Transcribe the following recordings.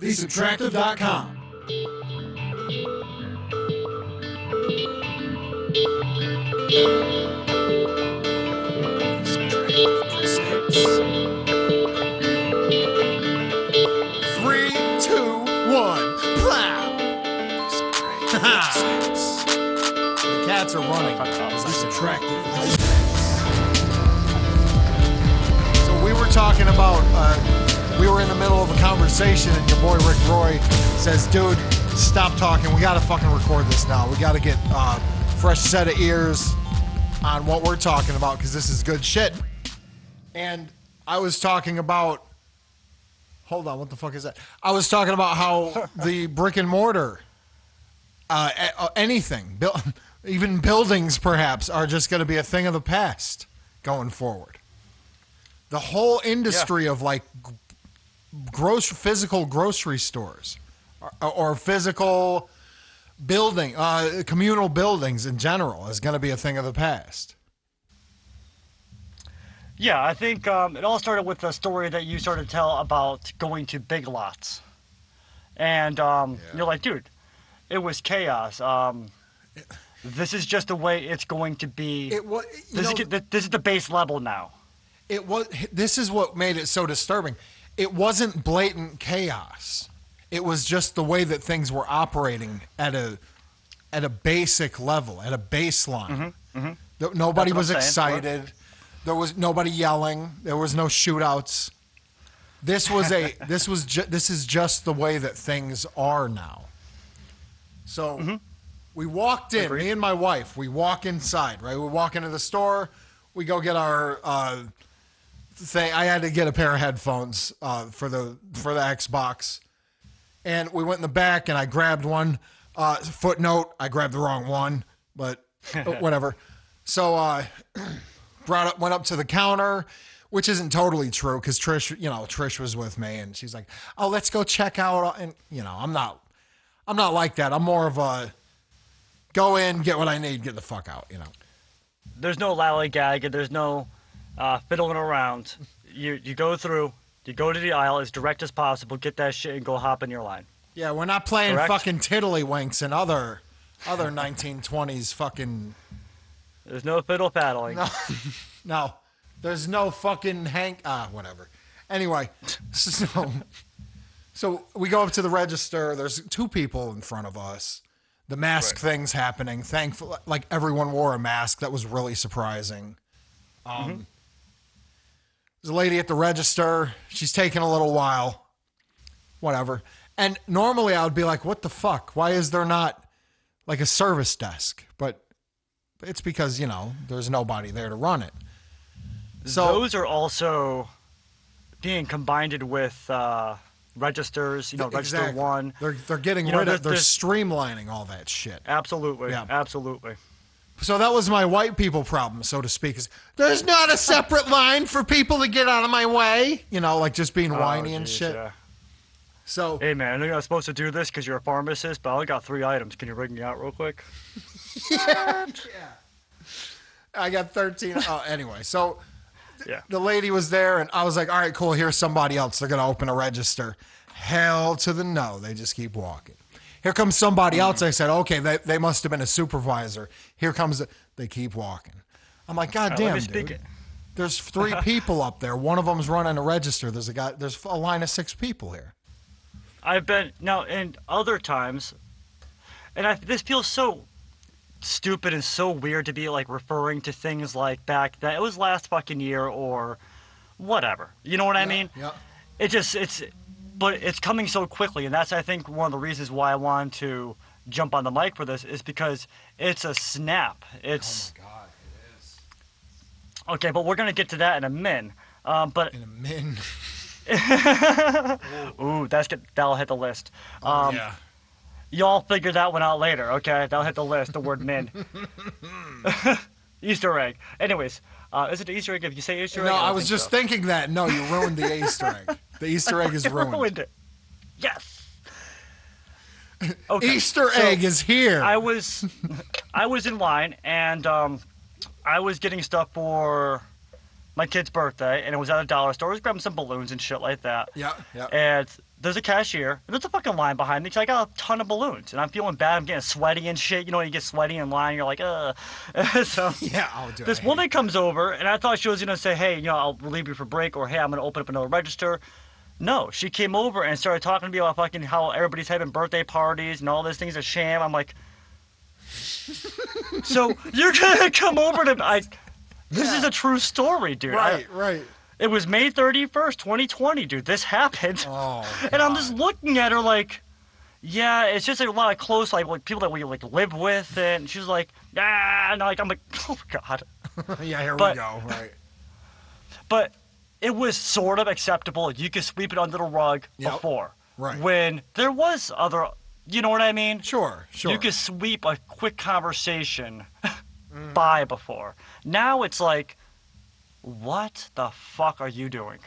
Subtractive.com. Subtractive presents 3, 2, 1, plow! Subtractive presents. The cats are running. Subtractive presents. So we were talking about, we were in the middle of a conversation and your boy Rick Roy says, dude, stop talking. We gotta fucking record this now. We gotta get a fresh set of ears on what we're talking about because this is good shit. And I was talking about, hold on, what the fuck is that? I was talking about how the brick and mortar, anything, even buildings perhaps, are just going to be a thing of the past going forward. The whole industry of like physical grocery stores or physical communal buildings in general is going to be a thing of the past. Yeah, I think it all started with a story that you started to tell about going to Big Lots. And you're like, dude, it was chaos. This is just the way it's going to be. This is the base level now. This is what made it so disturbing. It wasn't blatant chaos. It was just the way that things were operating at a basic level, at a baseline. Nobody was excited. There was nobody yelling. There was no shootouts. This is just the way that things are now. So we walked in. Me and my wife. We walk inside. Right. We walk into the store. We go get our thing. I had to get a pair of headphones for the Xbox, and we went in the back. And I grabbed one. Footnote: I grabbed the wrong one, but whatever. So. Went up to the counter, which isn't totally true because Trish was with me and she's like, "Oh, let's go check out." And I'm not like that. I'm more of a go in, get what I need, get the fuck out. There's no lollygag. There's no fiddling around. You go through. You go to the aisle as direct as possible. Get that shit and go hop in your line. Yeah, we're not playing fucking tiddlywinks and other 1920s fucking. There's no fiddle paddling. No. There's no fucking whatever. Anyway, so we go up to the register. There's two people in front of us. The mask thing's happening. Thankfully, like everyone wore a mask. That was really surprising. There's a lady at the register. She's taking a little while. Whatever. And normally I would be like, what the fuck? Why is there not like a service desk? But it's because, there's nobody there to run it. So those are also being combined with registers, register exactly. one. They're getting rid of, they're streamlining all that shit. Absolutely. Yeah. Absolutely. So that was my white people problem, so to speak, is there's not a separate line for people to get out of my way. Like just being whiny and shit. Yeah. So, hey man, I know you're not supposed to do this because you're a pharmacist, but I only got 3 items. Can you ring me out real quick? Yeah. I got 13. Anyway, so the lady was there, and I was like, all right, cool, here's somebody else. They're going to open a register. Hell to the no. They just keep walking. Here comes somebody else. I said, okay, they must have been a supervisor. Here comes they keep walking. I'm like, God damn, dude. There's 3 people up there. One of them's running a register. There's a line of 6 people here. I've been now in other times, and this feels so stupid and so weird to be like referring to things like back that it was last fucking year or whatever. You know what I mean? Yeah. But it's coming so quickly, and that's I think one of the reasons why I wanted to jump on the mic for this is because it's a snap. It's oh my god, it is. Okay, but we're gonna get to that in a min. But in a min. Ooh, that'll hit the list. Yeah. Y'all figure that one out later, okay? That'll hit the list, the word min. Easter egg. Anyways, is it the Easter egg if you say Easter egg? No, I was just thinking that. No, you ruined the Easter egg. The Easter egg is ruined. Ruined it. Yes. Okay, Easter egg is here. I was in line, and I was getting stuff for my kid's birthday, and it was at a dollar store. I was grabbing some balloons and shit like that. Yeah. And there's a cashier, and there's a fucking line behind me because I got a ton of balloons, and I'm feeling bad. I'm getting sweaty and shit. You know, when you get sweaty in line, you're like, ugh. So Yeah, oh, dude, this woman comes over, and I thought she was gonna say, hey, you know, I'll relieve you for break, or hey, I'm gonna open up another register. No, she came over and started talking to me about fucking how everybody's having birthday parties and all this thing's a sham. I'm like, so you're gonna come over to This is a true story, dude. Right, right. It was May 31st, 2020, dude. This happened. Oh, and I'm just looking at her like, yeah, it's just like a lot of close, like people that we like live with, and she's like, ah, and I'm like, oh god. Yeah, here we go. Right. But it was sort of acceptable. You could sweep it under the rug before, right? When there was other, you know what I mean? Sure, sure. You could sweep a quick conversation by before. Now it's like, what the fuck are you doing?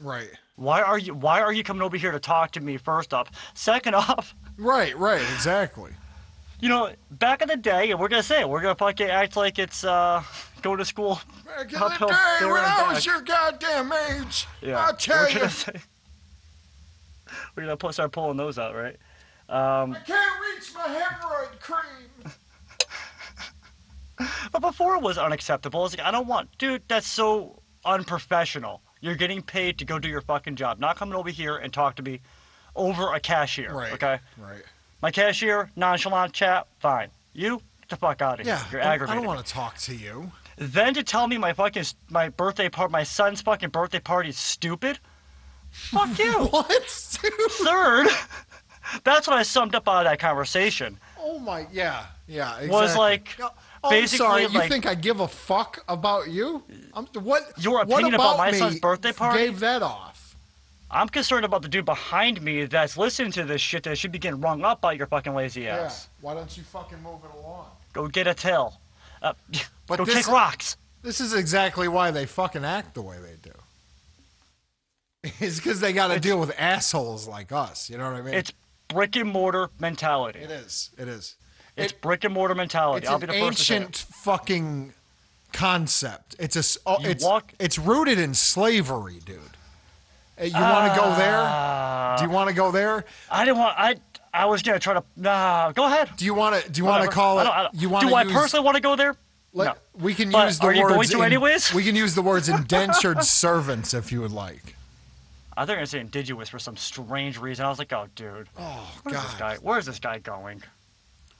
Right. Why are you coming over here to talk to me, first off? Second off... Right, exactly. You know, back in the day, and we're going to fucking act like it's, go to school. Back in the day, when I was your goddamn age, yeah, I'll tell you. We're going to start pulling those out, right? I can't reach my hemorrhoid cream. But before it was unacceptable. It's like, I don't want... Dude, that's so unprofessional. You're getting paid to go do your fucking job. Not coming over here and talk to me over a cashier. Right. Okay? Right. My cashier, nonchalant chat, fine. You, get the fuck out of here. Yeah, You're aggravating I don't want to talk to you. Then to tell me my son's fucking birthday party is stupid? Fuck you. What? Dude? Third, that's what I summed up out of that conversation. Oh my, yeah, exactly. Was like... Oh, basically, I'm sorry. You like, think I give a fuck about you? Your opinion about my son's birthday party gave that off. I'm concerned about the dude behind me that's listening to this shit that should be getting rung up by your fucking lazy ass. Yeah. Why don't you fucking move it along? Go get a tail. But go kick rocks. This is exactly why they fucking act the way they do. It's because they got to deal with assholes like us. You know what I mean? It's brick and mortar mentality. It is. It's brick and mortar mentality. It's I'll be the first to say it. ancient fucking concept. It's rooted in slavery, dude. You want to go there? Do you want to go there? I didn't want. I was gonna try to. Go ahead. Do you want to call it? I personally want to go there? No. We can use the are words. You going to anyways? We can use the words indentured servants if you would like. I thought you were gonna say indigenous for some strange reason. I was like, oh, dude. Oh God. Where's this guy going?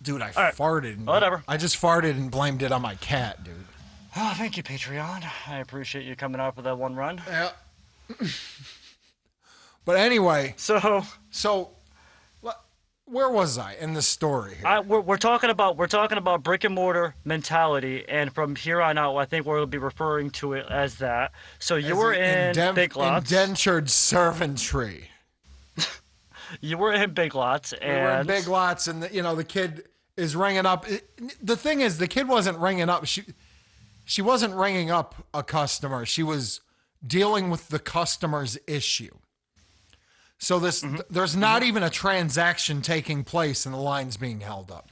Dude, I farted. Whatever. I just farted and blamed it on my cat, dude. Oh, thank you, Patreon. I appreciate you coming out for that one run. Yeah. But anyway. So, where was I in the story here? We're talking about brick and mortar mentality, and from here on out, I think we'll be referring to it as that. So you were in Big Lots. Indentured servantry. You were in Big Lots, and... We were in Big Lots, and the kid is ringing up. The thing is, the kid wasn't ringing up. She wasn't ringing up a customer. She was dealing with the customer's issue. So there's not even a transaction taking place, and the line's being held up.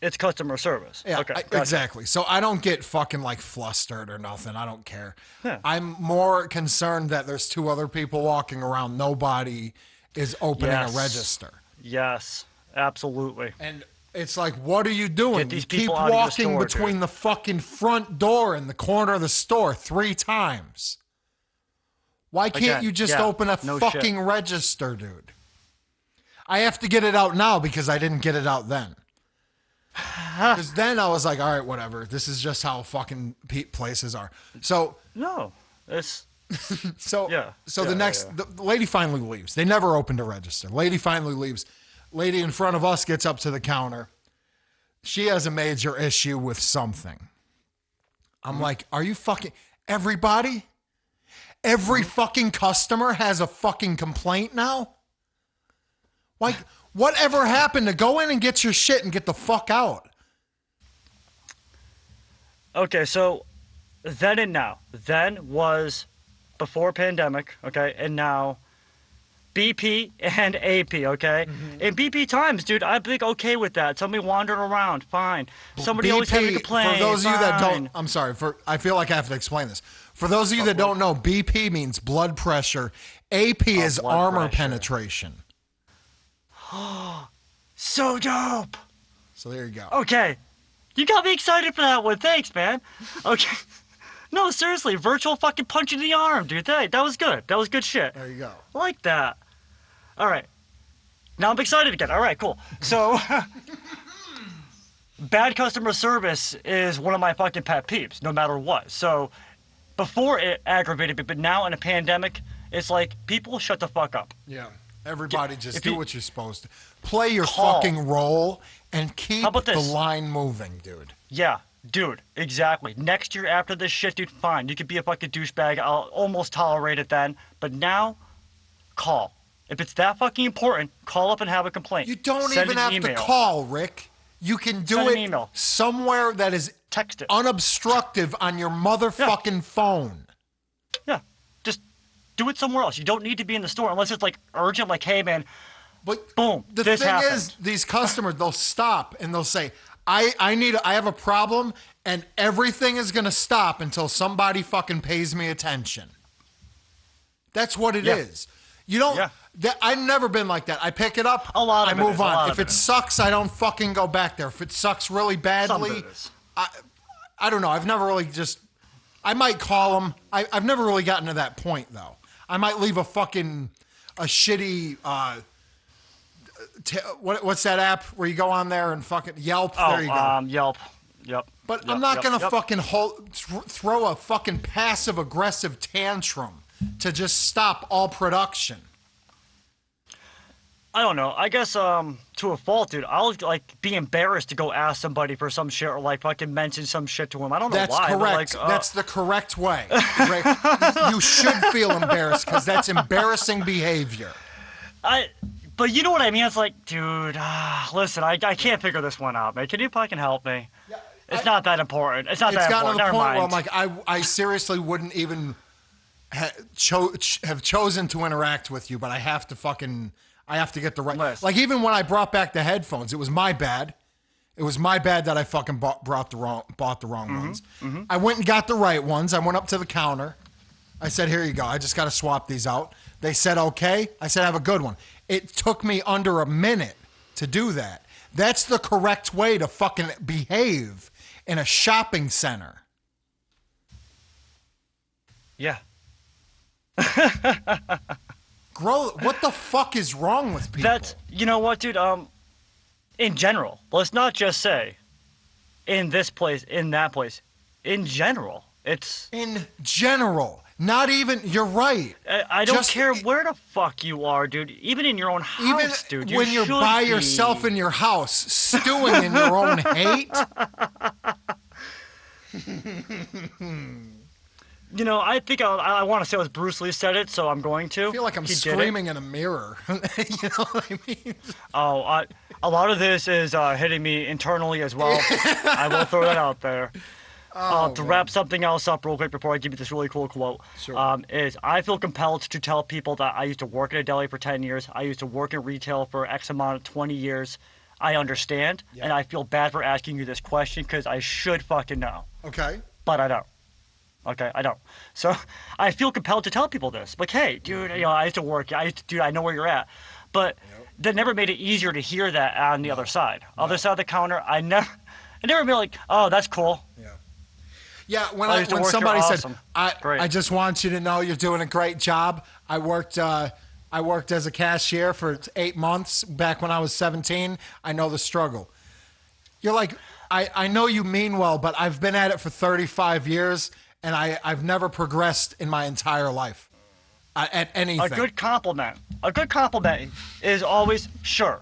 It's customer service. Yeah, okay, gotcha. Exactly. So I don't get fucking like flustered or nothing. I don't care. Yeah. I'm more concerned that there's two other people walking around. Nobody is opening a register. Yes, absolutely. And it's like, what are you doing? Get these you keep people out of walking your store, between dude. the fucking front door and the corner of the store 3 times. Why can't you just open a fucking register, dude? I have to get it out now because I didn't get it out then. Because then I was like, all right, whatever. This is just how fucking places are. So no, it's... The lady finally leaves. They never opened a register. Lady finally leaves. Lady in front of us gets up to the counter. She has a major issue with something. I'm like, are you fucking... Everybody? Every fucking customer has a fucking complaint now? Like, whatever happened to go in and get your shit and get the fuck out? Okay, so then and now. Then was... before pandemic, okay, and now BP and AP, okay? Mm-hmm. In BP times, dude, I'd be okay with that. Somebody wandering around, fine. Somebody always having a complaint, for those of you that fine. don't, I'm sorry, I feel like I have to explain this. For those of you that don't know, BP means blood pressure AP is blood armor pressure. penetration. So dope. So there you go. Okay. You got me excited for that one. Thanks, man. Okay. No, seriously, virtual fucking punch in the arm, dude. That was good. That was good shit. There you go. I like that. All right. Now I'm excited again. All right, cool. So, bad customer service is one of my fucking pet peeves, no matter what. So, before it aggravated me, but now in a pandemic, it's like, people shut the fuck up. Yeah. Everybody just if do you- what you're supposed to. Play your Call. fucking role and keep How about the this? line moving, dude. Yeah, dude, exactly. Next year after this shit, dude, fine. You could be a fucking douchebag. I'll almost tolerate it then. But now, call. If it's that fucking important, call up and have a complaint. You don't Send even an have email. to call, Rick. You can do Send an it email. somewhere that is Text it. unobstructive on your motherfucking phone. Yeah, just do it somewhere else. You don't need to be in the store unless it's like urgent, like, hey, man, But boom, the this thing happened. is, these customers, they'll stop and they'll say, I have a problem, and everything is going to stop until somebody fucking pays me attention. That's what it is. You don't. Yeah. I've never been like that. I pick it up. A lot I of it move is, a on. lot If of it it is. sucks, I don't fucking go back there. If it sucks really Some badly, of it is. I don't know. I've never really just. I might call them. I've never really gotten to that point though. I might leave a shitty. What's that app where you go on there and fucking Yelp? There you go. Yelp. Yep. But Yep, I'm not yep, gonna yep. fucking throw a fucking passive aggressive tantrum to just stop all production. I don't know. I guess to a fault, dude. I'll like be embarrassed to go ask somebody for some shit or like fucking mention some shit to him. I don't know That's why. but, correct. like, That's the correct way, Rick. You should feel embarrassed because that's embarrassing behavior. But you know what I mean? It's like, dude, listen, I can't figure this one out, man. Can you fucking help me? It's not that important. It's not It's that gotten to important. the Never point where I'm mind. like, I seriously wouldn't even have chosen to interact with you, but I have to get the right. Listen. Like even when I brought back the headphones, it was my bad. It was my bad that I fucking bought the wrong ones. I went and got the right ones. I went up to the counter. I said, "Here you go. I just got to swap these out." They said, "Okay." I said, "Have a good one." It took me under a minute to do that. That's the correct way to fucking behave in a shopping center. Yeah. What the fuck is wrong with people? That's, you know what, dude? In general, let's not just say in this place, in that place. In general, it's. In general, not even. You're right. I don't Just- care where the fuck you are, dude. Even in your own Even house, dude. when you're should by be. yourself in your house, stewing in your own hate. You know, I think I want to say it was Bruce Lee said it, so I'm going to. I feel like I'm He did it. screaming in a mirror. You know what I mean? Oh, a lot of this is hitting me internally as well. I will throw that out there. To wrap something else up real quick before I give you this really cool quote, Sure. is I feel compelled to tell people that I used to work at a deli for 10 years. I used to work in retail for X amount of 20 years. I understand, and I feel bad for asking you this question because I should fucking know, Okay. but I don't. Okay, I don't. So I feel compelled to tell people this. Like, hey, dude, you know, I used to work. Dude, I know where you're at. But that never made it easier to hear that on the other side. Other side of the counter, I never been like, oh, that's cool. Yeah. Yeah, when I used to when work here, somebody said, awesome. Great. I just want you to know you're doing a great job. I worked as a cashier for 8 months back when I was 17. I know the struggle. You're like, I know you mean well, but I've been at it for 35 years, and I've never progressed in my entire life at anything. A good compliment. A good compliment is always sure.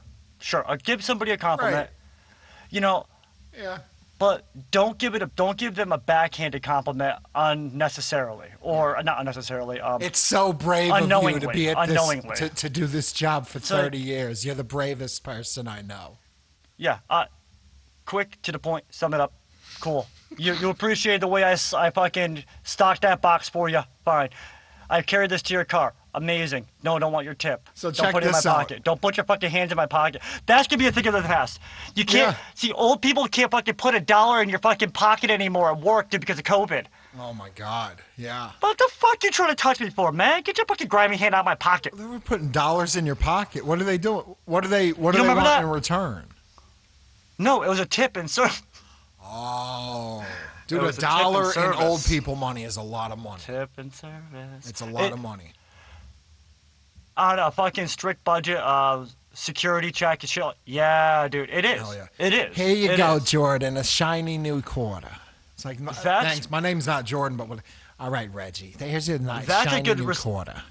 Give somebody a compliment. Right. You know, Yeah. but don't give them a backhanded compliment unnecessarily, or not unnecessarily. It's so brave of you to Unknowingly, be at unknowingly. this to do this job for So- 30 years. You're the bravest person I know. Yeah. Quick to the point. Sum it up. Cool. You appreciate the way I fucking stocked that box for you. Fine. I carried this to your car. Amazing. No, don't want your tip. So don't check put it in my this out. pocket. Don't put your fucking hands in my pocket. That's gonna be a thing of the past. You can't Yeah. see old people can't fucking put $1 in your fucking pocket anymore at work because of COVID. Oh my God. Yeah. What the fuck you trying to touch me for, man? Get your fucking grimy hand out of my pocket. They were putting dollars in your pocket. What are they doing? What do they want that? in return? No, it was a tip and service. Oh. Dude, It a was a tip and dollar in service. old people money is a lot of money. Tip and service. It's a lot of money. On a fucking strict budget, security check and shit. Yeah, dude, it is. Hell yeah. It is. Here you It go, is. Jordan, a shiny new quarter. It's like, That's- thanks, my name's not Jordan, but all right, Reggie, here's your nice That's a shiny good new quarter.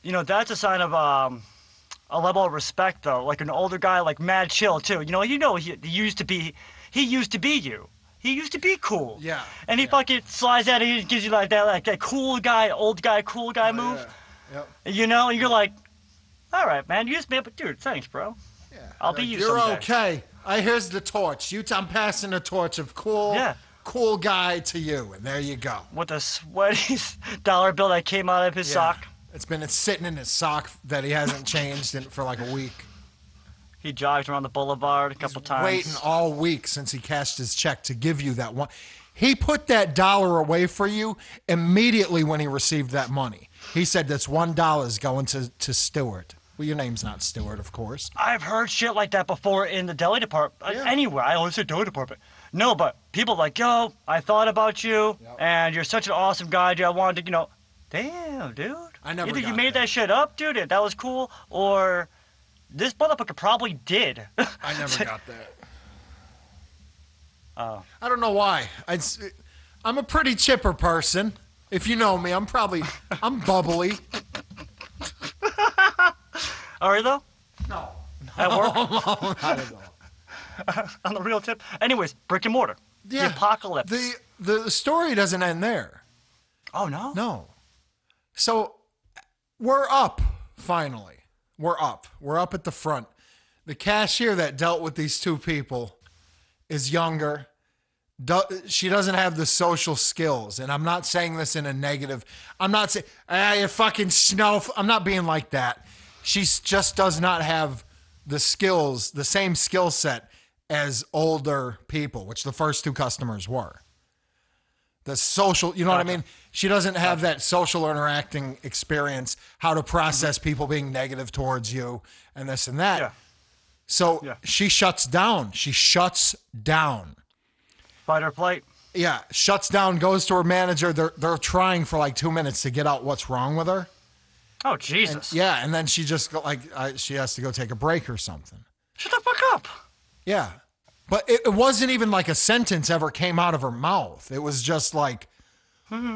You know, that's a sign of a level of respect, though. Like an older guy, like mad chill too. He used to be you. He used to be cool. Yeah. And he fucking slides out and he gives you like that cool guy, old guy, cool guy move. Yeah. Yep. You know, and you're like, all right, man, you just made, but dude, thanks, bro. Yeah. I'll be you You're someday. okay. Here's the torch. I'm passing the torch of cool guy to you, and there you go. With a sweaty dollar bill that came out of his sock. It's been sitting in his sock that he hasn't changed for like a week. He jogs around the boulevard a couple times. Waiting all week since he cashed his check to give you that one. He put that dollar away for you immediately when he received that money. He said that's $1 is going to Stewart. Well, your name's not Stewart, of course. I've heard shit like that before in the deli department. Yeah. Anywhere. I always say deli department. No, but people like, yo, I thought about you, and you're such an awesome guy, dude. I wanted to, damn, dude. I never Either got you made that. that shit up, dude, and that was cool, or this motherfucker probably did. I never got that. Oh. I don't know why. I'm a pretty chipper person. If you know me, I'm bubbly. Are you, though? No. At work? Not at all. On the real tip? Anyways, brick and mortar. Yeah. The apocalypse. The story doesn't end there. Oh, no? No. So we're up, finally. We're up. We're up at the front. The cashier that dealt with these two people is younger. She doesn't have the social skills. And I'm not saying this in a negative. I'm not saying, you fucking snow. I'm not being like that. She just does not have the skills, the same skill set as older people, which the first two customers were. The social, you know what I mean? She doesn't have that social interacting experience, how to process people being negative towards you and this and that. Yeah. So she shuts down. She shuts down. Fight or flight. Yeah, shuts down, goes to her manager. They're trying for like 2 minutes to get out what's wrong with her. Oh, Jesus. And then she just she has to go take a break or something. Shut the fuck up. Yeah. But it wasn't even like a sentence ever came out of her mouth. It was just like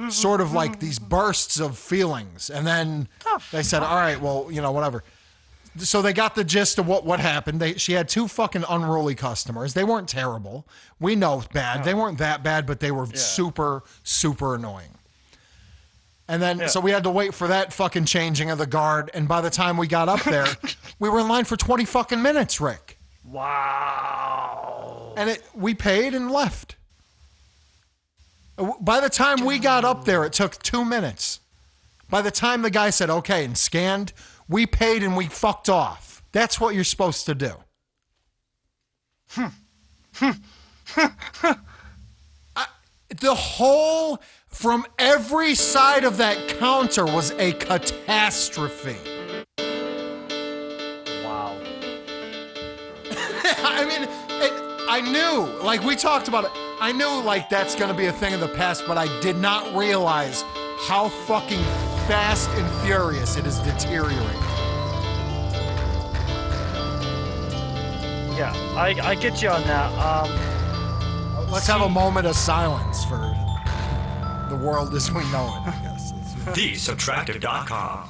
sort of like these bursts of feelings. And then they said, all right, well, whatever. So they got the gist of what happened. She had two fucking unruly customers. They weren't terrible. We know bad. They weren't that bad, but they were super, super annoying. And then, so we had to wait for that fucking changing of the guard. And by the time we got up there, we were in line for 20 fucking minutes, Rick. Wow. And we paid and left. By the time we got up there, it took 2 minutes. By the time the guy said, okay, and scanned, we paid and we fucked off. That's what you're supposed to do. The whole, from every side of that counter was a catastrophe. Wow. I mean, I knew, like we talked about it, I knew like that's going to be a thing of the past, but I did not realize how fucking fast and furious it is deteriorating. Yeah, I get you on that. Let's have a moment of silence for the world as we know it, I guess. TheSubtractive.com.